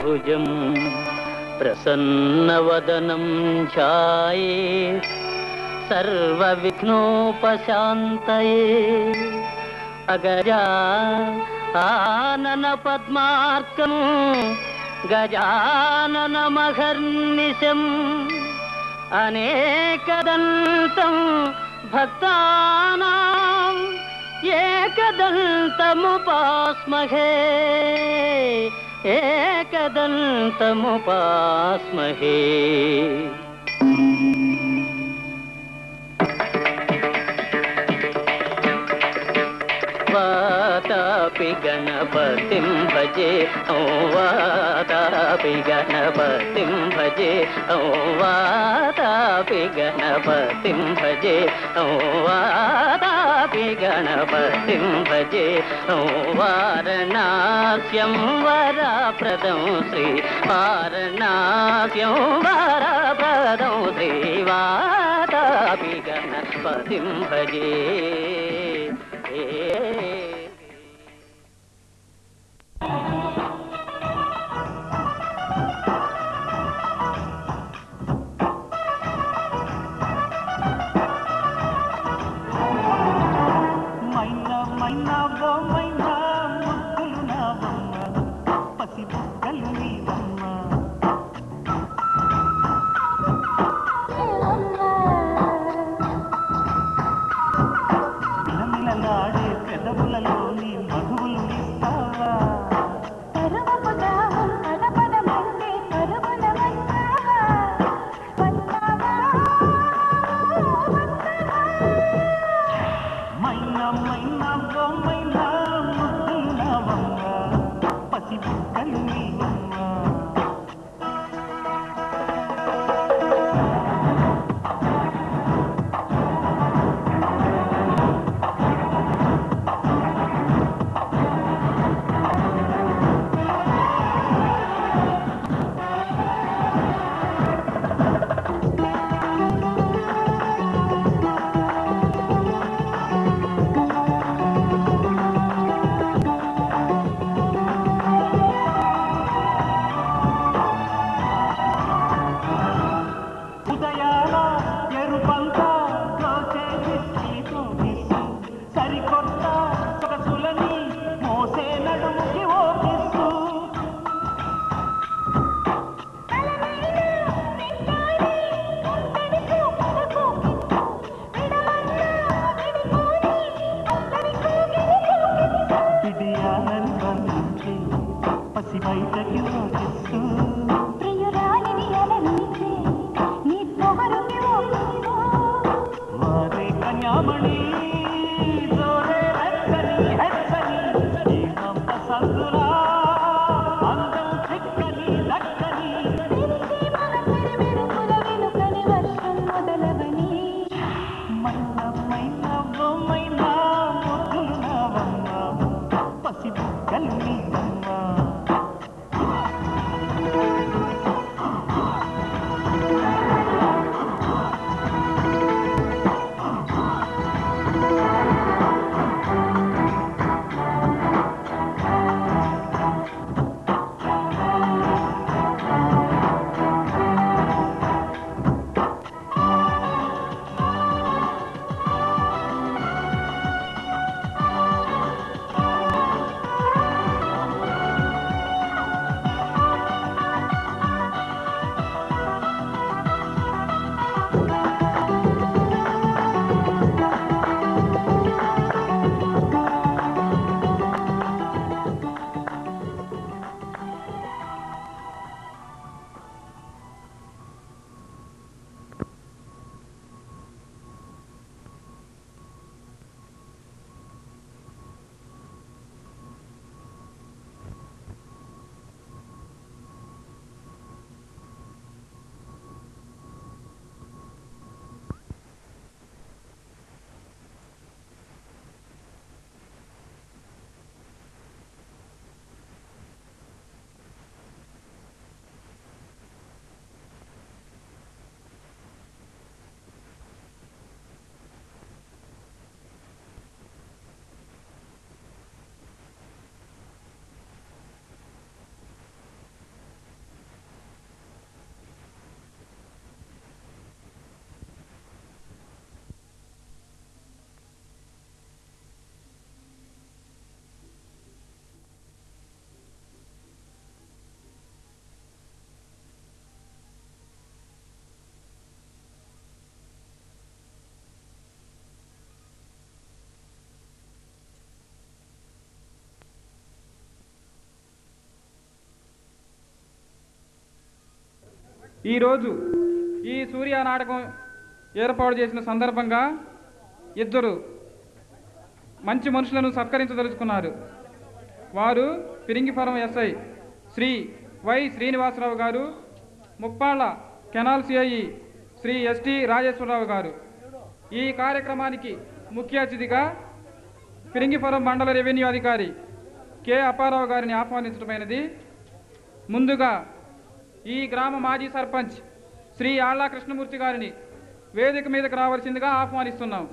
चतुर्भुजं प्रसन्नवदनं ध्याये सर्वविघ्नोपशान्तये अगजानन पद्मार्कं गजाननमहर्निशम् अनेकदन्तं भक्तानां एकदन्तमुपास्महे एकदन्तमुपास्महे। वातापि गणपतिं भजे ॐ वातापि गणपतिं भजे ॐ वातापि गणपतिं भजे ॐ वातापि गणपतिं भजे ॐ वारणास्यं वरप्रदं श्री वारणास्यं वरप्रदं श्री वातापि गणपतिं भजे। పెదవుల ఈరోజు ఈ సూర్య నాటకం ఏర్పాటు చేసిన సందర్భంగా ఇద్దరు మంచి మనుషులను సత్కరించదలుచుకున్నారు. వారు Piringipuram SI Shri Y Srinivasarao garu, Muppalla canal CI Shri ST Rajeswararao garu. ఈ కార్యక్రమానికి ముఖ్య అతిథిగా పిరింగిపురం మండల రెవెన్యూ అధికారి కె అప్పారావు గారిని ఆహ్వానించడమైనది. ముందుగా ఈ గ్రామ మాజీ సర్పంచ్ శ్రీ ఆళ్ల కృష్ణమూర్తి గారిని వేదిక మీదకు రావాల్సిందిగా ఆహ్వానిస్తున్నాం.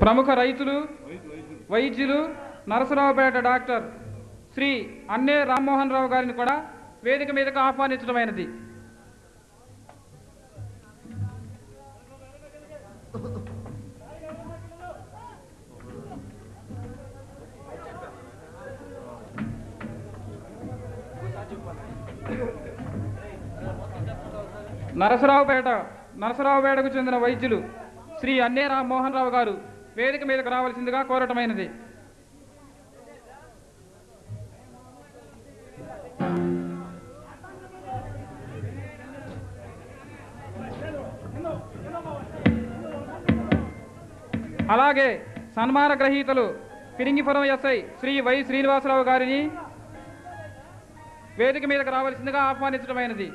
ప్రముఖ రైతులు, వైద్యులు, నరసరావుపేట డాక్టర్ శ్రీ అన్నే రామ్మోహన్ రావు గారిని కూడా వేదిక మీదకు ఆహ్వానించడమైనది. నరసరావుపేటకు చెందిన వైద్యులు శ్రీ అన్నే రామ్మోహన్ రావు గారు వేదిక మీదకు రావాల్సిందిగా కోరటమైనది. అలాగే సన్మాన గ్రహీతలు పిరింగిపురం ఎస్ఐ శ్రీ వై శ్రీనివాసరావు గారిని వేదిక మీదకు రావాల్సిందిగా ఆహ్వానించడమైనది.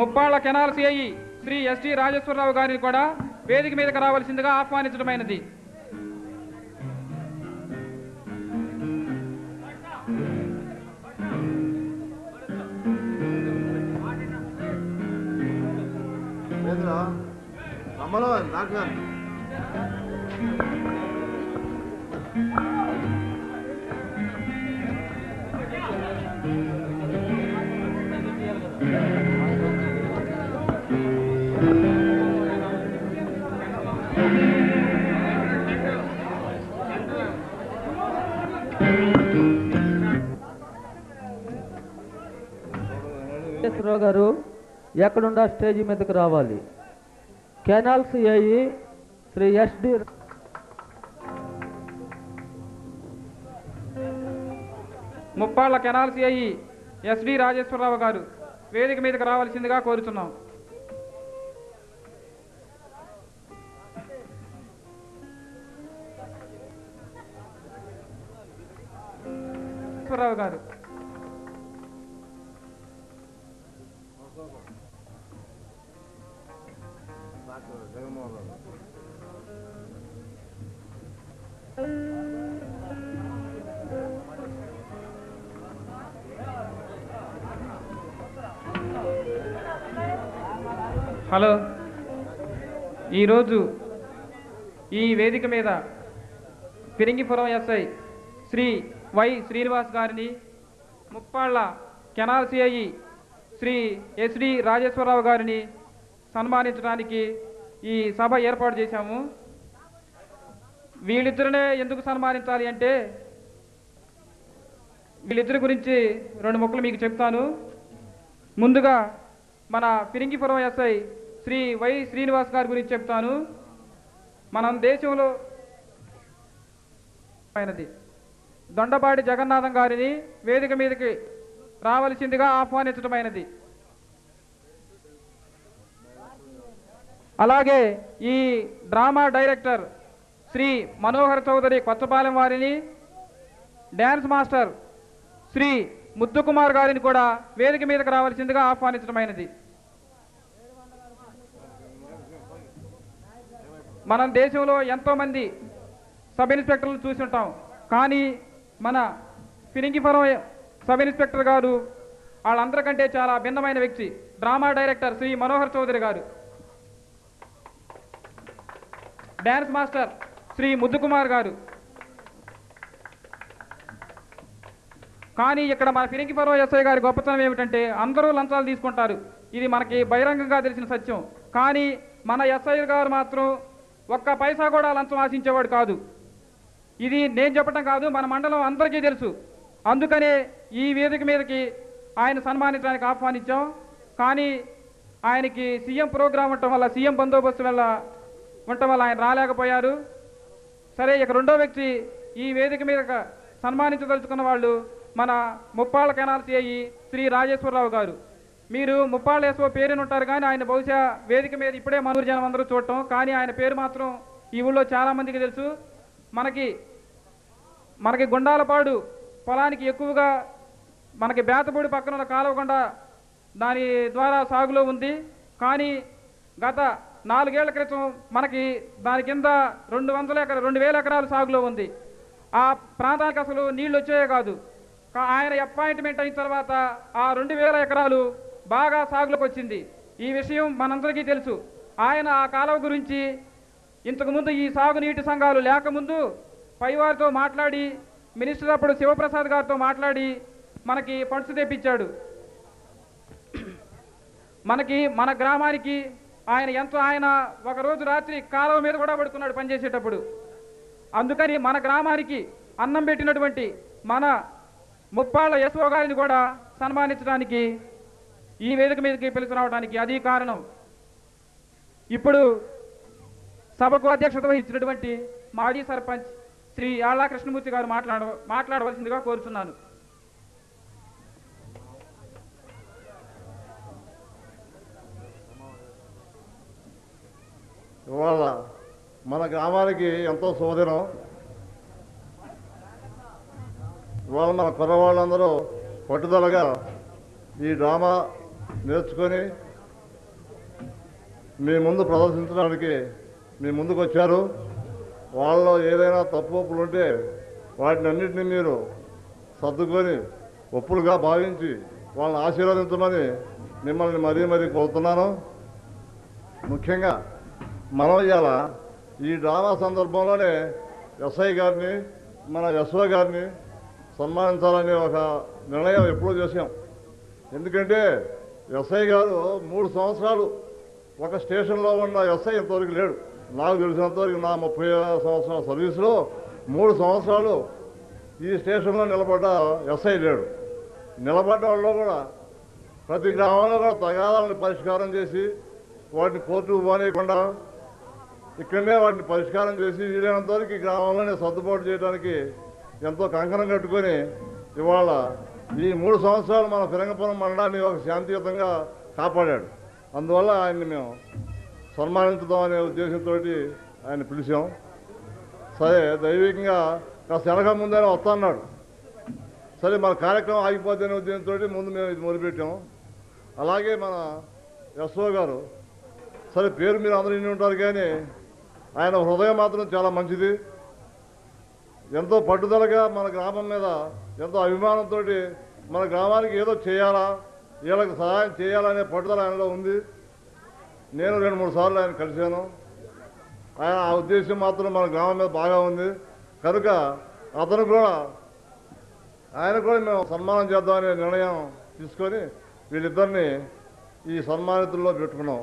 Muppalla canal CI Shri ST Rajeswararao గారిని కూడా వేదిక మీదకు రావాల్సిందిగా ఆహ్వానించడమైనది. రావు గారు ఎక్కడుండా స్టేజీ మీదకి రావాలి. Canal CI Shri SD Muppalla canal CI SD Rajeswararao garu వేదిక మీదకి రావాల్సిందిగా కోరుతున్నాం. రావు గారు హలో, ఈరోజు ఈ వేదిక మీద పిరింగిపురం ఎస్ఐ శ్రీ వై శ్రీనివాస్ గారిని, Muppalla canal CI Shri SD Rajeswararao గారిని సన్మానించడానికి ఈ సభ ఏర్పాటు చేశాము. వీళ్ళిద్దరినే ఎందుకు సన్మానించాలి అంటే, వీళ్ళిద్దరి గురించి రెండు ముక్కలు మీకు చెప్తాను. ముందుగా మన పిరింగిపురం ఎస్ఐ శ్రీ వై శ్రీనివాస్ గారి గురించి చెప్తాను. మనం దేశంలో దొండపాటి జగన్నాథం గారిని వేదిక మీదకి రావలసిందిగా ఆహ్వానించడమైనది. అలాగే ఈ డ్రామా డైరెక్టర్ శ్రీ మనోహర్ చౌదరి కొత్తపాలెం వారిని, డ్యాన్స్ మాస్టర్ శ్రీ ముద్దుకుమార్ గారిని కూడా వేదిక మీదకి రావాల్సిందిగా ఆహ్వానించడమైనది. మనం దేశంలో ఎంతోమంది సబ్ ఇన్స్పెక్టర్లు చూసి ఉంటాం, కానీ మన పిరింగిపురం సబ్ ఇన్స్పెక్టర్ గారు వాళ్ళందరికంటే చాలా భిన్నమైన వ్యక్తి. డ్రామా డైరెక్టర్ శ్రీ మనోహర్ చౌదరి గారు, డ్యాన్స్ మాస్టర్ శ్రీ ముద్దుకుమార్ గారు. కానీ ఇక్కడ మన పిరింగిపురం ఎస్ఐ గారి గొప్పతనం ఏమిటంటే, అందరూ లంచాలు తీసుకుంటారు. ఇది మనకి బహిరంగంగా తెలిసిన సత్యం. కానీ మన ఎస్ఐ గారు మాత్రం ఒక్క పైసా కూడా లంచం ఆశించేవాడు కాదు. ఇది నేను చెప్పడం కాదు, మన మండలం అందరికీ తెలుసు. అందుకనే ఈ వేదిక మీదకి ఆయన సన్మానించడానికి ఆహ్వానించాం. కానీ ఆయనకి సీఎం ప్రోగ్రాం ఉండటం వల్ల, సీఎం బందోబస్తు ఉండటం వల్ల ఆయన రాలేకపోయారు. సరే, ఇక రెండో వ్యక్తి ఈ వేదిక మీద సన్మానించదలుచుకున్న వాళ్ళు మన ముప్పాళ్ళ కెనాల్ సిఐ శ్రీ రాజేశ్వరరావు గారు. మీరు ముప్పాళ్ళ ఎస్ఓ పేరుని ఉంటారు, కానీ ఆయన బహుశా వేదిక మీద ఇప్పుడే మనూరు జనం అందరూ చూడటం, కానీ ఆయన పేరు మాత్రం ఈ ఊళ్ళో చాలామందికి తెలుసు. మనకి గుండాలపాడు పొలానికి ఎక్కువగా మనకి బేతపూడి పక్కన ఉన్న కాలువకొండ దాని ద్వారా సాగులో ఉంది. కానీ గత 4 ఏళ్ల క్రితం మనకి దాని కింద 2,000 ఎకరాలు సాగులో ఉంది. ఆ ప్రాంతానికి అసలు నీళ్లు వచ్చాయే కాదు. ఆయన అపాయింట్మెంట్ అయిన తర్వాత ఆ 2,000 ఎకరాలు బాగా సాగులోకి వచ్చింది. ఈ విషయం మనందరికీ తెలుసు. ఆయన ఆ కాలువ గురించి ఇంతకుముందు ఈ సాగునీటి సంఘాలు లేకముందు పైవారితో మాట్లాడి, మినిస్టర్ అప్పుడు శివప్రసాద్ గారితో మాట్లాడి మనకి ఫండ్స్ తెప్పించాడు. మన గ్రామానికి ఆయన ఒకరోజు రాత్రి కాలువ మీద కూడా పడుకున్నాడు పనిచేసేటప్పుడు. అందుకని మన గ్రామానికి అన్నం పెట్టినటువంటి మన ముప్పాళ్ళ ఎస్ఓ గారిని కూడా సన్మానించడానికి ఈ వేదిక మీదకి పిలుచు రావడానికి అది కారణం. ఇప్పుడు సభకు అధ్యక్షత వహించినటువంటి మాజీ సర్పంచ్ శ్రీ ఆళ్ళ కృష్ణమూర్తి గారు మాట్లాడవలసిందిగా కోరుతున్నాను. ఇవాళ మన గ్రామానికి ఎంతో శుభదినం. ఇవాళ మన కుర్రవాళ్ళందరూ పట్టుదలగా ఈ డ్రామా నేర్చుకొని మీ ముందు ప్రదర్శించడానికి మీ ముందుకు వచ్చారు. వాళ్ళలో ఏదైనా తప్పు ఒప్పులు ఉంటే వాటిని అన్నింటినీ మీరు సర్దుకొని ఒప్పులుగా భావించి వాళ్ళని ఆశీర్వదించమని మిమ్మల్ని మరీ కోరుతున్నాను. ముఖ్యంగా మనం ఇవాళ ఈ డ్రామా సందర్భంలోనే ఎస్ఐ గారిని, మన ఎస్ఓ గారిని సన్మానించాలనే ఒక నిర్ణయం ఎప్పుడూ చేశాం. ఎందుకంటే ఎస్ఐ గారు 3 సంవత్సరాలు ఒక స్టేషన్లో ఉన్న ఎస్ఐ ఇంతవరకు లేడు. నాకు తెలిసినంతవరకు నా 30 సంవత్సరాల సర్వీసులో 3 సంవత్సరాలు ఈ స్టేషన్లో నిలబడ్డ ఎస్ఐ లేడు. నిలబడ్డ వాళ్ళు కూడా ప్రతి గ్రామంలో కూడా తగాదాలను పరిష్కారం చేసి వాటిని కోర్టుకు పోనీయకుండా ఇక్కడనే వాటిని పరిష్కారం చేసి వీలైనంతవరకు ఈ గ్రామంలోనే సర్దుబాటు చేయడానికి ఎంతో కంకణం కట్టుకొని ఇవాళ ఈ 3 సంవత్సరాలు మన ఫిరంగపురం మండలాన్ని ఒక శాంతియుతంగా కాపాడాడు. అందువల్ల ఆయన్ని మేము సన్మానించుదాం అనే ఉద్దేశంతో ఆయన పిలిచాం. సరే, దైవికంగా కాస్త వెనక ముందైనా వస్తా అన్నాడు. సరే, మన కార్యక్రమం ఆగిపోద్దనే ఉద్దేశంతో ముందు మేము ఇది మొదలుపెట్టాం. అలాగే మన ఎస్ఓ గారు, సరే పేరు మీరు అందరూ ఇన్ని ఉంటారు, కానీ ఆయన హృదయం మాత్రం చాలా మంచిది. ఎంతో పట్టుదలగా మన గ్రామం మీద ఎంతో అభిమానంతో మన గ్రామానికి ఏదో చేయాలా, వీళ్ళకి సహాయం చేయాలనే పట్టుదల ఆయనలో ఉంది. నేను 2-3 సార్లు ఆయన కలిశాను. ఆయన ఆ ఉద్దేశం మాత్రం మన గ్రామం మీద బాగా ఉంది. కనుక ఆయన కూడా మేము సన్మానం చేద్దామనే నిర్ణయం తీసుకొని వీళ్ళిద్దరిని ఈ సన్మానితుల్లో పెట్టుకున్నాం.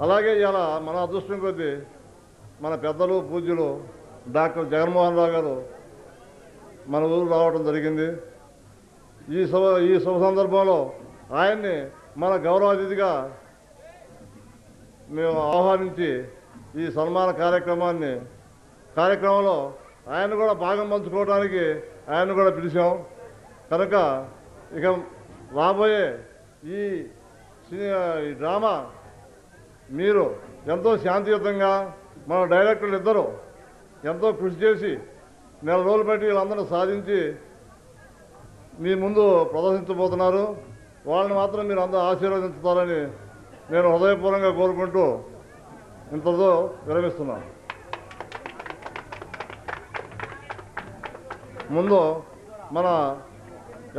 అలాగే ఇలా మన అదృష్టం కొద్దీ మన పెద్దలు పూజ్యులు డాక్టర్ జగన్మోహన్ రావు గారు మన ఊరు రావడం జరిగింది. ఈ శుభ సందర్భంలో ఆయన్ని మన గౌరవ అతిథిగా మేము ఆహ్వానించి ఈ సన్మాన కార్యక్రమంలో ఆయన కూడా భాగం పంచుకోవడానికి ఆయన కూడా పిలిచాం. కనుక ఇక రాబోయే ఈ డ్రామా మీరు ఎంతో శాంతియుతంగా మన డైరెక్టర్లు ఇద్దరు ఎంతో కృషి చేసి 4 రోజులు బట్టి వీళ్ళందరూ సాధించి మీ ముందు ప్రదర్శించబోతున్నారు. వాళ్ళని మాత్రం మీరు అందరూ ఆశీర్వదించుతారని నేను హృదయపూర్వకంగా కోరుకుంటూ ఇంతతో విరమిస్తున్నాను. ముందు మన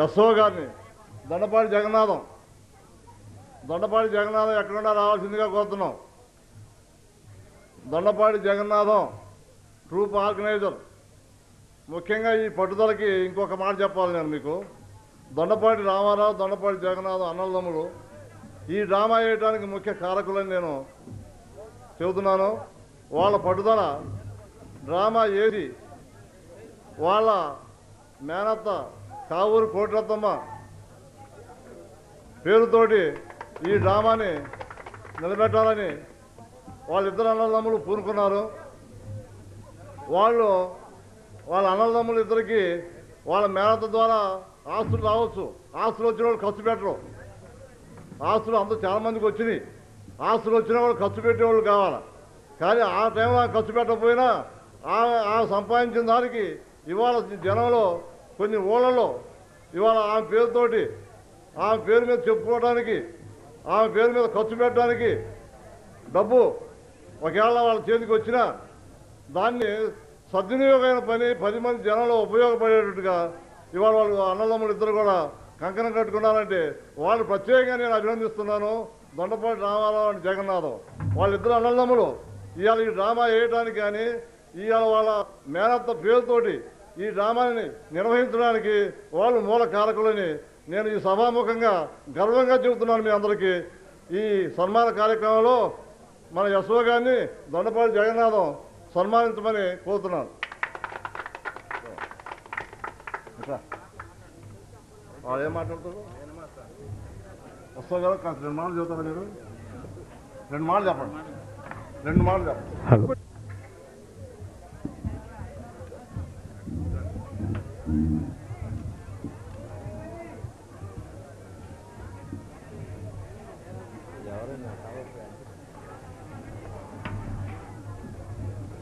ఎస్ఓ గారిని దొండపాటి జగన్నాథం ఎక్కడున్నా రావాల్సిందిగా కోరుతున్నాం. Dondapati Jagannatham troupe organiser. ముఖ్యంగా ఈ పట్టుదలకి ఇంకొక మాట చెప్పాలి నేను మీకు. దొండపాటి రామారావు, దొండపాటి జగన్నాథం అన్నదమ్ములు ఈ డ్రామా వేయడానికి ముఖ్య కారకులని నేను చెబుతున్నాను. వాళ్ళ పట్టుదల డ్రామా ఏది వాళ్ళ మేనత్త కావూరు కోటిరత్నమ్మ పేరుతోటి ఈ డ్రామాని నిలబెట్టాలని వాళ్ళిద్దరు అన్నదమ్ములు పూనుకున్నారు. వాళ్ళ అన్నదమ్ములు ఇద్దరికి వాళ్ళ మేనత్త ద్వారా ఆస్తులు రావచ్చు. ఆస్తులు వచ్చిన వాళ్ళు ఖర్చు పెట్టరు. ఆస్తులు అంతా చాలామందికి వచ్చినాయి. ఆస్తులు వచ్చిన వాళ్ళు ఖర్చు పెట్టేవాళ్ళు కావాలి. కానీ ఆ టైంలో ఖర్చు పెట్టకపోయినా ఆ సంపాదించిన దానికి ఇవాళ జనంలో కొన్ని ఊళ్ళలో ఇవాళ ఆమె పేరుతోటి ఆమె పేరు మీద చెప్పుకోవడానికి ఆమె పేరు మీద ఖర్చు పెట్టడానికి డబ్బు ఒకవేళ వాళ్ళ చేతికి వచ్చినా దాన్ని సద్వినియోగమైన పని 10 మంది జనంలో ఉపయోగపడేటట్టుగా ఇవాళ వాళ్ళు అన్నదమ్ములు ఇద్దరు కూడా కంకణం కట్టుకున్నారంటే వాళ్ళు ప్రత్యేకంగా నేను అభినందిస్తున్నాను. దొండపాటి రామారావు అండ్ జగన్నాథం వాళ్ళిద్దరు అన్నదమ్ములు ఇవాళ ఈ డ్రామా వేయడానికి కానీ ఇవాళ వాళ్ళ మేనత్త పేరుతోటి ఈ డ్రామాని నిర్వహించడానికి వాళ్ళు మూల కారకులని నేను ఈ సభాముఖంగా గర్వంగా చెబుతున్నాను మీ అందరికీ. ఈ సన్మాన కార్యక్రమంలో మన యశ్వ గారిని దొండపాటి జగన్నాథం సన్మానించమని కోరుతున్నాను. వాళ్ళు ఏం మాట్లాడతారు? యశ్వ గారు కాస్త 2 మాటలు చెబుతారా మీరు? 2 మాటలు చెప్పండి. 2 మాటలు చెప్పండి.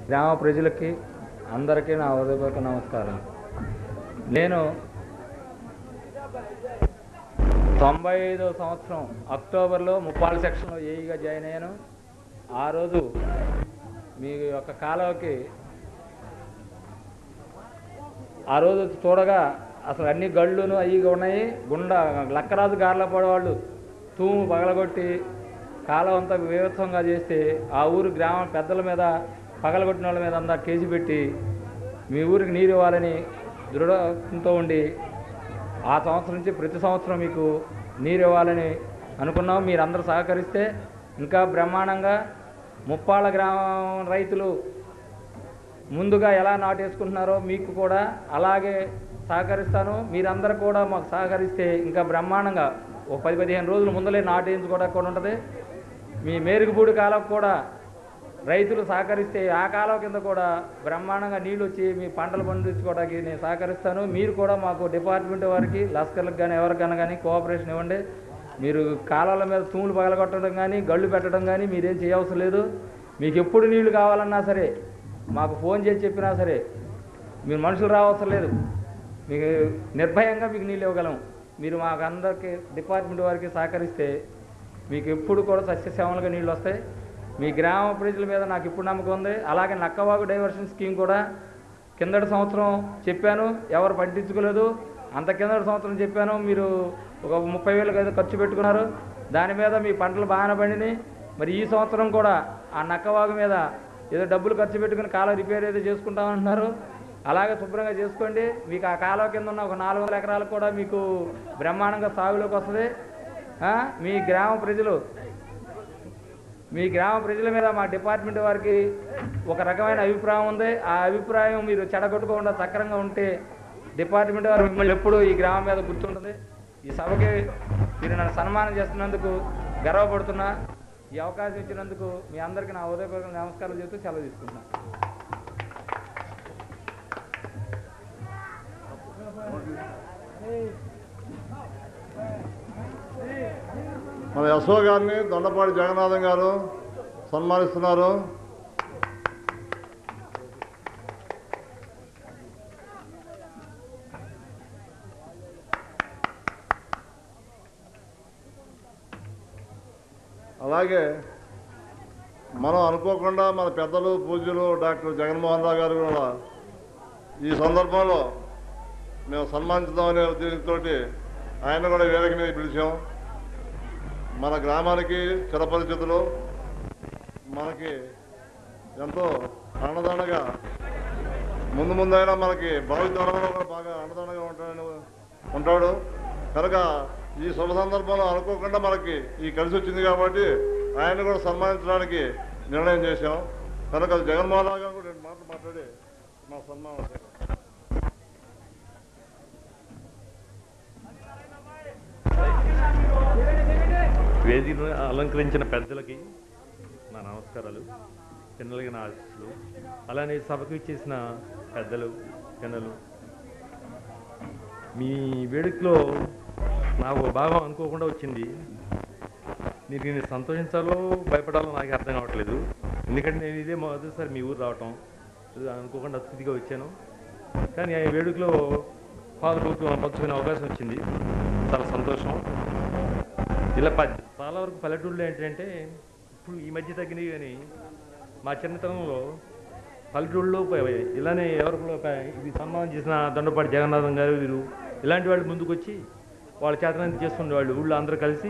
గ్రామ ప్రజలకి అందరికీ నా హృదయపూర్వక నమస్కారం. నేను 95వ సంవత్సరం అక్టోబర్లో ముప్పాళ్ళ సెక్షన్లో ఏఈగా జాయిన్ అయ్యాను. ఆ రోజు మీ యొక్క కాలువకి ఆ రోజు చూడగా అసలు అన్ని గళ్ళును అవి ఉన్నాయి. లక్కరాజు గార్లపాడు వాళ్ళు తూము పగలగొట్టి కాలువ అంతా వివత్సంగా చేస్తే ఆ ఊరు గ్రామ పెద్దల మీద పగలగొట్టిన వాళ్ళ మీద అంతా కేసు పెట్టి మీ ఊరికి నీరు ఇవ్వాలని దృఢంతో ఉండి ఆ సంవత్సరం నుంచి ప్రతి సంవత్సరం మీకు నీరు ఇవ్వాలని అనుకున్నాం. మీరందరూ సహకరిస్తే ఇంకా బ్రహ్మాండంగా ముప్పాళ్ళ గ్రామం రైతులు ముందుగా ఎలా నాటేసుకుంటున్నారో మీకు కూడా అలాగే సహకరిస్తాను. మీరందరూ కూడా మాకు సహకరిస్తే ఇంకా బ్రహ్మాండంగా ఒక 10-15 రోజుల ముందలే నాటేయించుకోవడానికి కూడా ఉంటుంది. మీ మేరుగుపూడి కాలం కూడా రైతులు సహకరిస్తే ఆ కాలం కింద కూడా బ్రహ్మాండంగా నీళ్ళు వచ్చి మీ పంటలు పండించుకోవడానికి నేను సహకరిస్తాను. మీరు కూడా మాకు డిపార్ట్మెంట్ వారికి లస్కర్లకు కానీ ఎవరికైనా కానీ కోఆపరేషన్ ఇవ్వండి. మీరు కాలాల మీద తూములు పగలగొట్టడం కానీ గళ్ళు పెట్టడం కానీ మీరేం చేయవసరం లేదు. మీకు ఎప్పుడు నీళ్లు కావాలన్నా సరే మాకు ఫోన్ చేసి చెప్పినా సరే మీరు మనుషులు రావసరం లేదు. మీకు నిర్భయంగా మీకు నీళ్ళు ఇవ్వగలం. మీరు మాకు అందరికీ డిపార్ట్మెంట్ వారికి సహకరిస్తే మీకు ఎప్పుడు కూడా సస్యశ్యామలుగా నీళ్ళు వస్తాయి. మీ గ్రామ ప్రజల మీద నాకు ఇప్పుడు నమ్మకం ఉంది. అలాగే నక్కవాగు డైవర్షన్ స్కీమ్ కూడా కిందటి సంవత్సరం చెప్పాను, ఎవరు పట్టించుకోలేదు. అంత కిందటి సంవత్సరం చెప్పాను, మీరు ఒక 30,000 ఏదో ఖర్చు పెట్టుకున్నారు. దాని మీద మీ పంటలు బాగానే పండినాయి. మరి ఈ సంవత్సరం కూడా ఆ నక్కవాగు మీద ఏదో డబ్బులు ఖర్చు పెట్టుకుని కాలువ రిపేర్ ఏదో చేసుకుంటామంటున్నారు. అలాగే శుభ్రంగా చేసుకోండి. మీకు ఆ కాలువ కింద ఉన్న ఒక 400 ఎకరాలు కూడా మీకు బ్రహ్మాండంగా సాగులోకి వస్తుంది. మీ గ్రామ ప్రజల మీద మా డిపార్ట్మెంట్ వారికి ఒక రకమైన అభిప్రాయం ఉంది. ఆ అభిప్రాయం మీరు చెడగొట్టుకోకుండా సక్రంగా ఉంటే డిపార్ట్మెంట్ వారు మిమ్మల్ని ఎప్పుడూ ఈ గ్రామం మీద గుర్తుంటుంది. ఈ సభకి మీరు నన్ను సన్మానం చేస్తున్నందుకు గర్వపడుతున్నా. ఈ అవకాశం ఇచ్చినందుకు మీ అందరికీ నా హృదయపూర్వక నమస్కారాలు చెబుతూ సెలవు తీసుకుంటున్నాను. మన యశ్వ గారిని దొండపాటి జగన్నాథం గారు సన్మానిస్తున్నారు. అలాగే మనం అనుకోకుండా మన పెద్దలు పూజ్యులు డాక్టర్ జగన్మోహన్ రావు గారు కూడా ఈ సందర్భంలో మేము సన్మానించుదామనే దీనితో ఆయన కూడా వేదిక మీద పిలిచాం. మన గ్రామానికి చిరపరిచితులు, మనకి ఎంతో అన్నదండగా ముందైనా మనకి భావితరంలో కూడా బాగా అన్నదండగా ఉంటాడు కనుక ఈ శుభ సందర్భంలో అనుకోకుండా మనకి ఈ కలిసి వచ్చింది కాబట్టి ఆయన కూడా సన్మానించడానికి నిర్ణయం చేశాం. కనుక జగన్మోహన్ రావు గారు కూడా 2 మాటలు మాట్లాడి మా సన్మానం చేయాలి. వేదికను అలంకరించిన పెద్దలకి నా నమస్కారాలు, చిన్నలకి నా ఆశీస్సులు. అలానే సభకు ఇచ్చేసిన పెద్దలు చిన్నలు, మీ వేడుకలో నాకు భాగం అనుకోకుండా వచ్చింది. నేను సంతోషించాలో భయపడాలో నాకు అర్థం కావట్లేదు. ఎందుకంటే నేను ఇదే మొదటిసారి మీ ఊరు రావటం, అనుకోకుండా అతిథిగా వచ్చాను. కానీ ఆ వేడుకలో పంచుకునే అవకాశం వచ్చింది, చాలా సంతోషం. ఇలా చాలా వరకు పల్లెటూళ్ళు ఏంటంటే ఇప్పుడు ఈ మధ్య తగ్గినవి, కానీ మా చిన్నతనంలో పల్లెటూళ్ళలో ఇలానే ఎవరిలో ఇది సన్మానం చేసిన దొండపాటి జగన్నాథం గారు వీరు ఇలాంటి వాళ్ళు ముందుకు వచ్చి వాళ్ళ చేతనాన్ని చేస్తుండేవాళ్ళు. ఊళ్ళో అందరూ కలిసి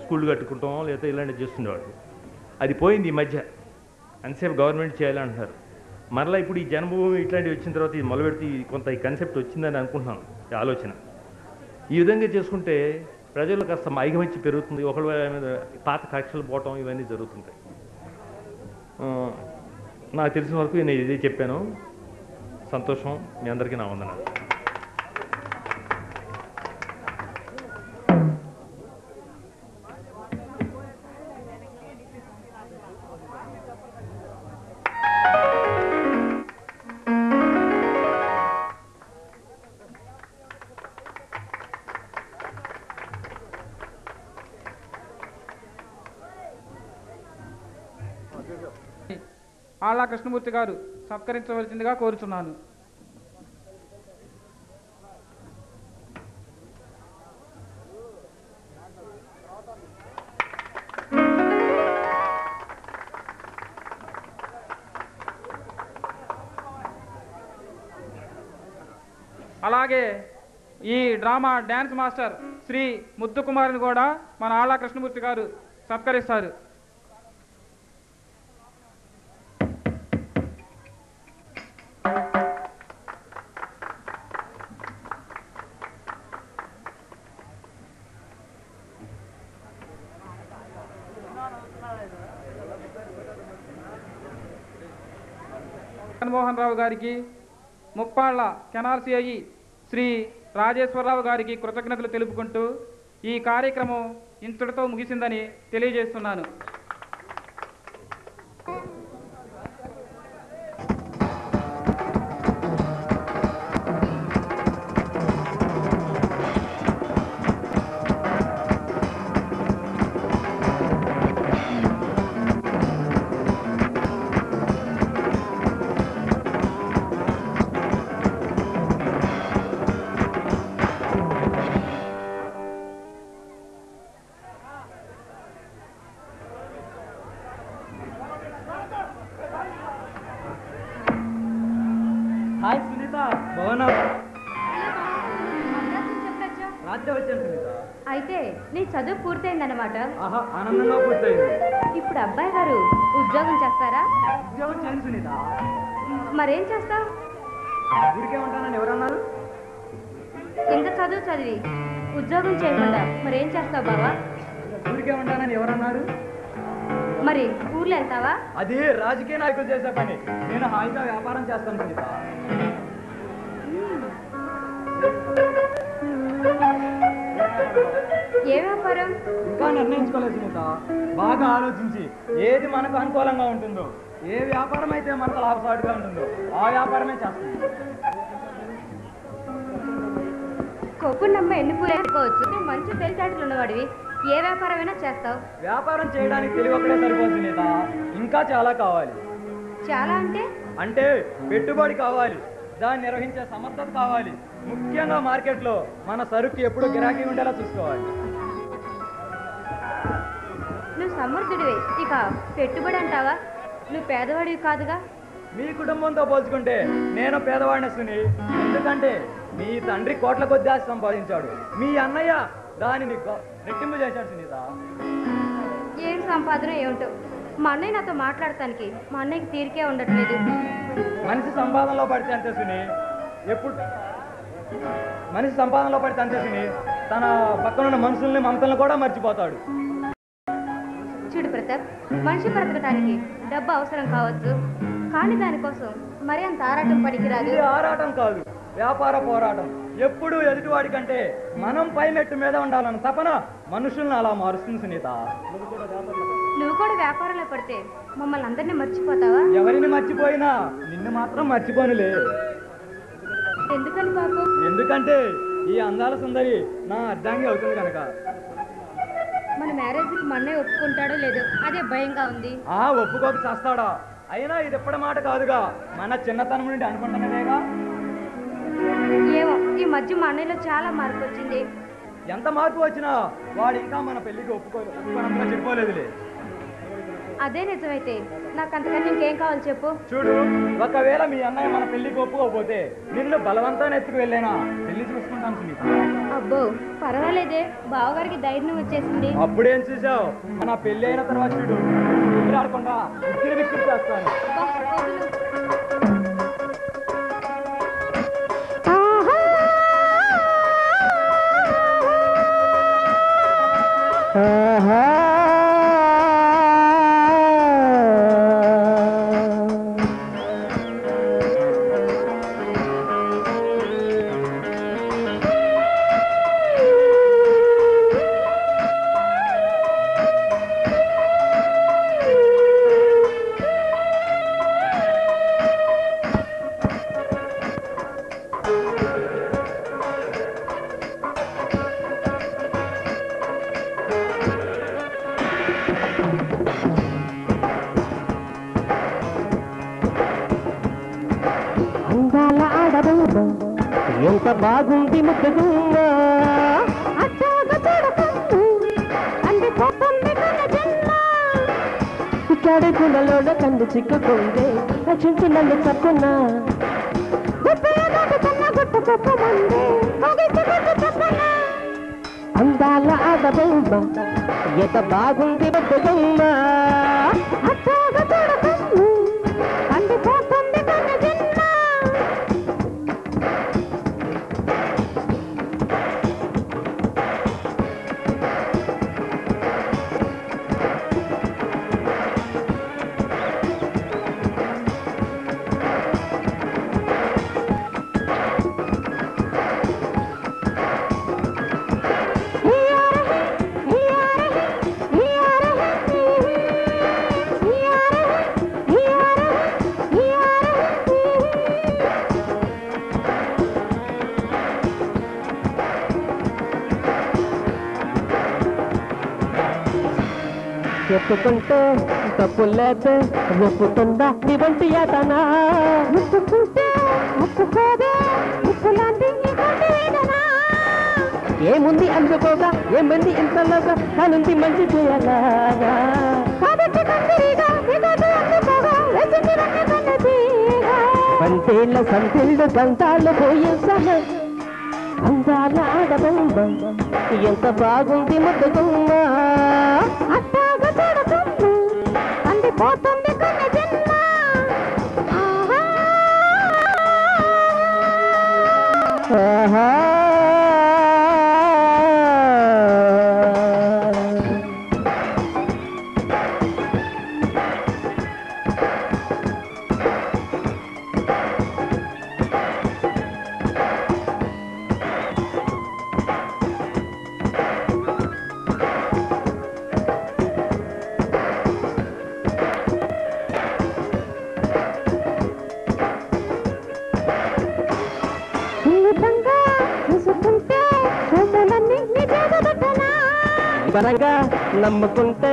స్కూళ్ళు కట్టుకుంటాం లేదా ఇలాంటివి చేస్తుండేవాళ్ళు. అది పోయింది ఈ మధ్య, అంతసేపు గవర్నమెంట్ చేయాలంటున్నారు. మరలా ఇప్పుడు ఈ జన్మభూమి ఇట్లాంటివి వచ్చిన తర్వాత ఇది మొదలుపెడితే కొంత ఈ కన్సెప్ట్ వచ్చిందని అనుకుంటున్నాను, ఈ ఆలోచన. ఈ విధంగా చేసుకుంటే ప్రజలు కాస్త ఐకమత్యం పెరుగుతుంది, ఒకళ్ళ మీద పాత కక్షలు పోవటం ఇవన్నీ జరుగుతుంటాయి. నాకు తెలిసిన వరకు నేను ఇదే చెప్పాను. సంతోషం. మీ అందరికీ నా వందనాలు. ఆళ్ళ కృష్ణమూర్తి గారు సత్కరించవలసిందిగా కోరుచున్నాను. అలాగే ఈ డ్రామా డ్యాన్స్ మాస్టర్ శ్రీ ముద్దుకుమార్ని కూడా మన ఆళ్ళ కృష్ణమూర్తి గారు సత్కరిస్తారు. జగన్మోహన్ రావు గారికి, ముప్పాళ్ల కెనాల్ సిఐ శ్రీ రాజేశ్వరరావు గారికి కృతజ్ఞతలు తెలుపుకుంటూ ఈ కార్యక్రమం ఇంతటితో ముగిసిందని తెలియజేస్తున్నాను. హాయ్ సునీత, బాగున్నా? రాత్రి వచ్చాను సునీత. అయితే నీ చదువు పూర్తయిందన్నమాట. ఆహా, ఆనందంగా పూర్తయింది. ఇప్పుడు అబ్బాయి గారు ఉద్యోగం చేస్తారా? ఉద్యోగం చేయను సునీత. మరేం చేస్తావు? ఊరికే ఉంటానని ఎవరన్నారు? ఇంత చదువు చదివి ఉద్యోగం చేయకుండా మరేం చేస్తావు బావా? ఊరికే ఉంటానని ఎవరన్నారు? మరి ఊర్లో వెళ్తావా? అది రాజకీయ నాయకులు చేసే పని. నేను హాయిగా వ్యాపారం చేస్తాను సునీత. ఏ వ్యాపారం? ఇంకా నిర్ణయించుకోలేదు సునీత. బాగా ఆలోచించి ఏది మనకు అనుకూలంగా ఉంటుందో, ఏ వ్యాపారం అయితే మనకు లాభసాటిగా ఉంటుందో ఆ వ్యాపారమే చేస్తాను. కొప్పున్నమ్మ ఎన్ని పూలు పెట్టుకోవచ్చు. నువ్వు మంచి తెలిసాటలు ఉన్నవాడివి, ఏ వ్యాపారమైనా చేస్తావు. వ్యాపారం చేయడానికి తెలివి ఒకటే సరిపోదు సునీత, ఇంకా చాలా కావాలి. చాలా అంటే పెట్టుబడి కావాలి, దాన్ని నిర్వహించే సమర్థత కావాలి. ముఖ్యంగా మార్కెట్లో మన సరుకు ఎప్పుడు గిరాకీ ఉండేలా చూసుకోవాలి. నువ్వు సమర్థుడివే, ఇక పెట్టుబడి అంటావా? నువ్వు పేదవాడివి కాదుగా. మీ కుటుంబంతో పోల్చుకుంటే నేను పేదవాడిని సుని. ఎందుకంటే మీ తండ్రి కోట్ల కొద్ది ఆస్తి సంపాదించాడు, మీ అన్నయ్య దానిని రెట్టింపు చేశాడు సునీత. ఏం సంపాదన ఏమిటో. మా అన్నయ్య నాతో మాట్లాడటానికి మా అన్నయ్యకి తీరికే ఉండట్లేదు. మనిషి సంపాదనలో పడితే అంతే సుని. మనిషి సంపాదనలో పడితే అంతే సుని, తన పక్కనున్న మనుషుల్ని మమతలను కూడా మర్చిపోతాడు. చూడు ప్రతాప్. మనిషి బ్రతకటానికి డబ్బు అవసరం కావచ్చు, కానీ దానికోసం మరి అంత ఆరాటం పనికిరాదు. ఇది ఆరాటం కాదు, వ్యాపార పోరాటం. ఎప్పుడు ఎదుటివాడి కంటే మనం పై మెట్టు మీద ఉండాలని తపన మనుషుల్ని అలా మారుస్తుంది సునీత. నువ్వు కూడా వ్యాపారంలో పడితే మమ్మల్ని అందరినీ మర్చిపోతావా? ఎవరిని మర్చిపోయినా నిన్ను మాత్రం మర్చిపోనులే. ఎందుకని పాపం? ఎందుకంటే ఈ అందాల సుందరి నా అర్ధాంగి అవుతుంది కనుక. మన మ్యారేజ్కి మా అన్నయ్య ఒప్పుకుంటాడో లేదో అదే భయంగా ఉంది. ఒప్పుకోక చేస్తాడా? అయినా ఇది ఎప్పటి మాట కాదుగా, మన చిన్నతనం నుండి అనుకుంటున్నదేగా. ఏమో ఈ మధ్య మా అన్నయ్యలో చాలా మార్పు వచ్చింది. ఎంత మార్పు వచ్చినా వాడు ఇంకా మన పెళ్లికి ఒప్పుకోనంతగా చెడిపోలేదులే. అదే నిజమైతే నాకు అంతకన్నా ఇంకేం కావాలి చెప్పు. చూడు, ఒకవేళ మీ అన్నయ్య మన పెళ్లికి ఒప్పుకోకపోతే నిన్ను బలవంతాన్ని ఎత్తుకు వెళ్ళైనా పెళ్లి చూసుకుంటాను సునీత. అబ్బో పర్వాలేదే, బావగారికి ధైర్యం వచ్చేసింది. అప్పుడేం చూసావు? మన పెళ్లి అయిన తర్వాత చూడు, ఆడకుండా విక్కిరి చేస్తాను. ఎంత బాగుంది ముద్దుగుమ్మ, ఇక్కడి గుణలోన కంది చిక్కుకుందే రచించి నన్ను తప్పున్నా అందాల ఆడబొమ్మ ఎంత బాగుంది ముద్దుగుమ్మ, చెప్పుకుంటే తప్పు లేతే ఒప్పుతుందా నీ వంటి యాతనా, ఏముంది అందుకోగా ఏమంది ఇంతలోగా కానుంది మంచి చేయాలాగా, పంటేళ్ళ సంతిళ్ళు దంతాలు పోయేసా అందాల ఆడబొమ్మ ఎంత బాగుంది ముద్దుగుమ్మ, పోతుంది కొన్ని జన్మ. ఆహా బలంగా నమ్ముకుంటే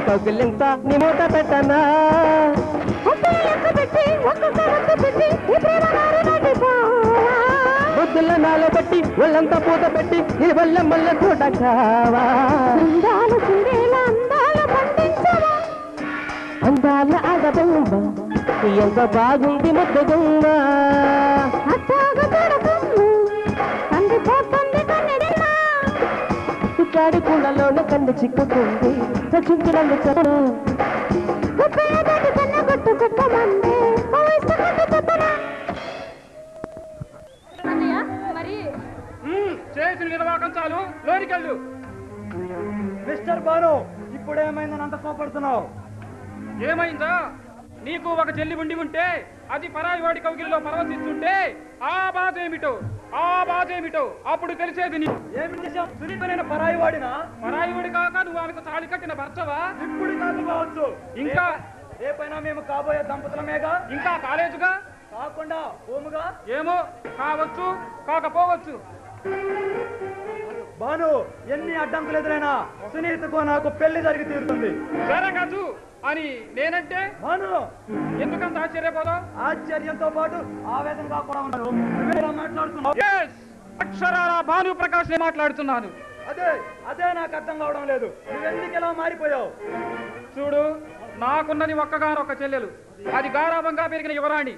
కౌగిలింత నీ మూట పెట్టనా, బుద్ధుల నాలో పెట్టి ఒళ్ళంతా పూత పెట్టి నీ వల్ల మళ్ళీ తోట కావా, అందాల ఆడబొమ్మ ఎంత బాగుంది ముద్దుగుమ్మ, ఇక్కడి కుండలోన కంది చిక్కుకుంది రచించినందు చెప్పనా, చేసిన నిర్వాహకం చాలు, లోనికెళ్ళు. మిస్టర్ బాను, ఇప్పుడేమైందని అంత కోపడుతున్నావు? నీకు ఒక చెల్లి ఉండి ఉంటే అది పరాయి వాడి కౌగిలిలో పరవశిస్తుంటే ఆ బాధ ఏమిటో అప్పుడు తెలిసేది నీ. ఏమి చేశాం? సునీతనైన పరాయి వాడినా? పరాయి వాడి కాక నువ్వు ఆమెకు తాళి కట్టిన భర్తవా? ఇప్పుడు కావచ్చు. ఇంకా రేపైనా మేము కాబోయే దంపతులమేగా. ఇంకా కాలేజుగా కాకుండా హోముగా. ఏమో కావచ్చు కాకపోవచ్చు. భాను, ఎన్ని అడ్డంకులు ఎదురైనా సునీతకు నాకు పెళ్లి జరిగి తీరుతుంది. జరగదు అని నేనంటే భాను, ఎందుకంత ఆశ్చర్యపోదాం? ఆశ్చర్యంతో పాటు ఆవేదనగా కూడా ఉన్నాను. నువ్వేలా మాట్లాడుతున్నావు? అక్షరాల భాను ప్రకాశ్ మాట్లాడుతున్నాను. అదే నాకు అర్థం కావడం లేదు. నువ్వెందుకు ఇలా మారిపోయావు? చూడు, నాకున్నది ఒక్కగానొక్క చెల్లెలు, అది గారాభంగా పెరిగిన యువరాణి.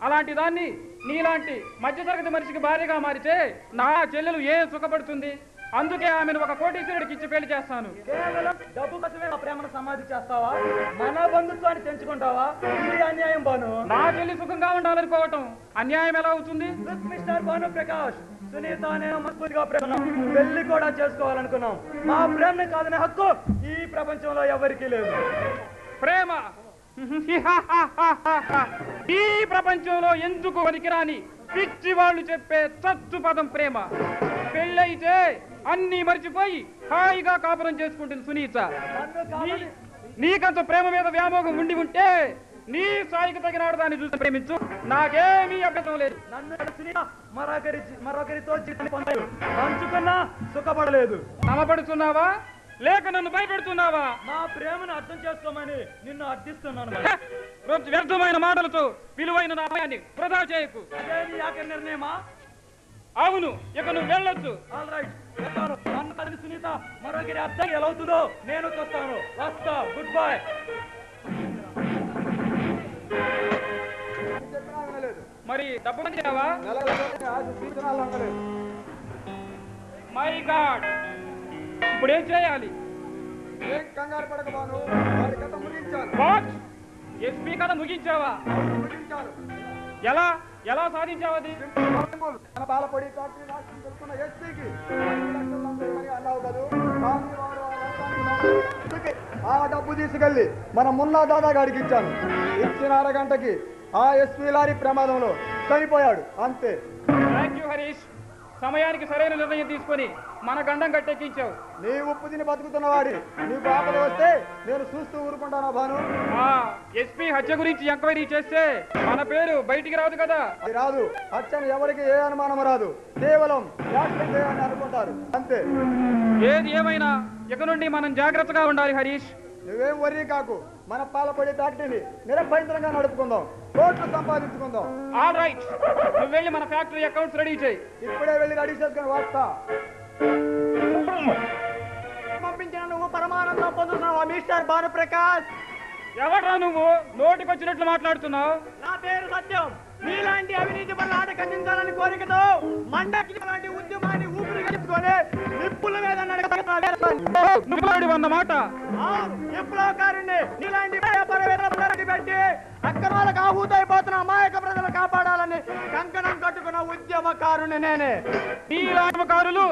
అలాంటి దాన్ని నీలాంటి మధ్యతరగతి మనిషికి భార్యగా మారితే నా చెల్లెలు ఏం సుఖపడుతుంది? అందుకే ఆమెను ఒక కోటీశ్వరుడికి ఇచ్చి పెళ్లి చేస్తాను. కేవలం డబ్బు కోసమే నా ప్రేమను సమాధి చేస్తావా? మన బంధుత్వాన్ని తెంచుకుంటావా? ఇది అన్యాయం భాను. నా చెల్లి సుఖంగా ఉండాలనుకోవటం అన్యాయం ఎలా అవుతుంది? మిస్టర్ భాను ప్రకాష్, సునీత నేను మనస్ఫూర్తిగా ప్రేమ పెళ్లి కూడా చేసుకోవాలనుకున్నాం. మా ప్రేమని కాదనే హక్కు ఈ ప్రపంచంలో ఎవరికీ లేదు. ప్రేమ ఈ ప్రపంచంలో ఎందుకు పనికిరాని పిచ్చి వాళ్ళు చెప్పే చచ్చు పదం ప్రేమ. పెళ్ళైతే అన్ని మర్చిపోయి హాయిగా కాపురం చేసుకుంటుంది సునీత. నీకంత ప్రేమ మీద వ్యామోహం ఉండి ఉంటే నీ స్థాయికి తగినాడు దాన్ని చూసి ప్రేమించు, నాకేమీ అభ్యంతరం లేదు. నన్ను మరొకరితో పంచుకున్నా సుఖపడలేదు. నమ్మపడుతున్నావా లేక నన్ను భయపెడుతున్నావా? నా ప్రేమను అర్థం చేసుకోమని నిన్ను అర్థిస్తున్నాను. వ్యర్థమైన మాటలతో విలువైన నా భయాన్ని వృధా చేయకు. నిర్ణయమా? అవును, ఇక నువ్వు వెళ్ళొచ్చు. సునీత మరొకరి అర్థం ఎలా అవుతుందో నేను చూస్తాను. వస్తా. Good boy. మరి డబ్బు మంచివా? మై గాడ్, ఇప్పుడు ఏం చేయాలి? కంగారు పడకబాను, ఎస్పీ కథ ముగించావా? ఎలా ఎలా సాధించావు అది? బాలపడి ఎస్పీకి అన్నావు కదా, ఆ డబ్బు తీసుకెళ్లి మన మున్నా దాదా గారికి ఇచ్చాను. ఇచ్చిన అరగంటకి ఆ ఎస్పీ లారీ ప్రమాదంలో చనిపోయాడు. అంతే. థ్యాంక్ యూ హరీష్, సమయానికి సరైన నిర్ణయం తీసుకొని మన గండం గట్టెక్కించావు. నీ ఉప్పు తిని బతుకుతున్నవాడి నీకు ఆపద వస్తే నేను చూస్తూ ఊరుకుంటానా భాను? ఎస్పీ హత్య గురించి ఎంక్వైరీ చేస్తే మన పేరు బయటికి రాదు కదా? అది రాదు. హత్యను ఎవరికి ఏ అనుమానం రాదు. కేవలం యాక్సిడెంట్ చేయాలని అనుకుంటారు, అంతే. ఏది ఏమైనా ఇక నుండి మనం జాగ్రత్తగా ఉండాలి హరీష్. నువ్వేం వర్రీ కాకు. మన పాలపడి ఫ్యాక్టరీని నిరభ్యంతరంగా నడుపుకుందాం, కోట్లు సంపాదించుకుందాం. ఆల్ రైట్, నువ్వు వెళ్ళి మన ఫ్యాక్టరీ అకౌంట్స్ రెడీ చేయి. ఇప్పుడే వెళ్ళి రెడీ చేసుకుని వస్తా. పంపించిన నువ్వు పరమానందం పొందుతున్నావా మిస్టర్ భానుప్రకాష్? ఎవడ్రా నువ్వు నోటికొచ్చినట్లు మాట్లాడుతున్నావు? నా పేరు సత్యం. నీలాంటి అవినీతి పనులు ఆట ఖండించాలని కోరికతో మండకి లాంటి ఉద్యమాన్ని ఊపిరి గడుపుకొని నిప్పుల మీద అన్నమాట. విప్లవకారుణ్ణి నీలాంటి పెట్టి అక్రమాలకు ఆహూతైపోతున్న అమాయక ప్రజలు కాపాడాలని కంకణం కట్టుకున్న ఉద్యమకారుని నేనే. నీలాంటి కారులు